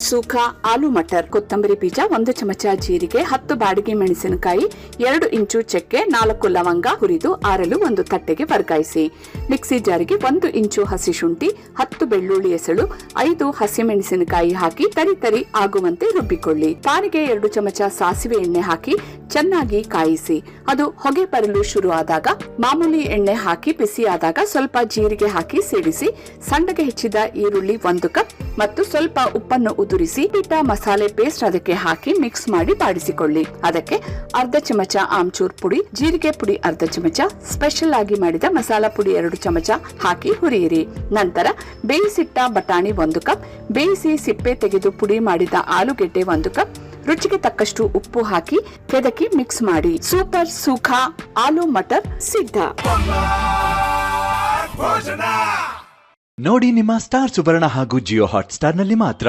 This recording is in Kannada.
ಸೂಖಾ ಆಲೂ ಮಟರ್, ಕೊತ್ತಂಬರಿ ಬೀಜ 1 ಚಮಚ, ಜೀರಿಗೆ, 10 ಬ್ಯಾಡಗಿ ಮೆಣಸಿನಕಾಯಿ, 2 ಇಂಚು ಚಕ್ಕೆ, 4 ಲವಂಗ ಹುರಿದು ಆರಲು ಒಂದು ತಟ್ಟೆಗೆ ವರ್ಗಾಯಿಸಿ. ಮಿಕ್ಸಿ ಜಾರಿಗೆ 1 ಇಂಚು ಹಸಿ ಶುಂಠಿ, 10 ಬೆಳ್ಳುಳ್ಳಿ ಎಸಳು, 5 ಹಸಿಮೆಣಸಿನಕಾಯಿ ಹಾಕಿ ತರಿ ಆಗುವಂತೆ ರುಬ್ಬಿಕೊಳ್ಳಿ. ಪಾನಿಗೆ 2 ಚಮಚ ಸಾಸಿವೆ ಎಣ್ಣೆ ಹಾಕಿ ಚೆನ್ನಾಗಿ ಕಾಯಿಸಿ. ಅದು ಹೊಗೆ ಬರಲು ಶುರು ಆದಾಗ ಮಾಮೂಲಿ ಎಣ್ಣೆ ಹಾಕಿ ಬಿಸಿಯಾದಾಗ ಸ್ವಲ್ಪ ಜೀರಿಗೆ ಹಾಕಿ ಸಿಡಿಸಿ. ಸಣ್ಣಗೆ ಹೆಚ್ಚಿದ ಈರುಳ್ಳಿ 1 ಕಪ್ ಮತ್ತು ಸ್ವಲ್ಪ ಉಪ್ಪನ್ನು ಉದುರಿಸಿ ಇಟ್ಟ ಮಸಾಲೆ ಪೇಸ್ಟ್ ಅದಕ್ಕೆ ಹಾಕಿ ಮಿಕ್ಸ್ ಮಾಡಿ ಬಾಡಿಸಿಕೊಳ್ಳಿ. ಅದಕ್ಕೆ 1/2 ಚಮಚ ಆಮ್ಚೂರ್ ಪುಡಿ, ಜೀರಿಗೆ ಪುಡಿ 1/2 ಚಮಚ, ಸ್ಪೆಷಲ್ ಆಗಿ ಮಾಡಿದ ಮಸಾಲಾ ಪುಡಿ 2 ಚಮಚ ಹಾಕಿ ಹುರಿಯಿರಿ. ನಂತರ ಬೇಯಿಸಿಟ್ಟ ಬಟಾಣಿ 1 ಕಪ್, ಬೇಯಿಸಿ ಸಿಪ್ಪೆ ತೆಗೆದು ಪುಡಿ ಮಾಡಿದ ಆಲೂಗೆಡ್ಡೆ 1 ಕಪ್, ರುಚಿಗೆ ತಕ್ಕಷ್ಟು ಉಪ್ಪು ಹಾಕಿ ಕೆದಕಿ ಮಿಕ್ಸ್ ಮಾಡಿ. ಸೂಪರ್ ಸೂಖಾ ಆಲೂ ಮಟರ್ ಸಿದ್ಧ. ನೋಡಿ ನಿಮ್ಮ ಸ್ಟಾರ್ ಸುವರ್ಣ ಹಾಗೂ ಜಿಯೋ ಹಾಟ್ ಸ್ಟಾರ್ ನಲ್ಲಿ ಮಾತ್ರ.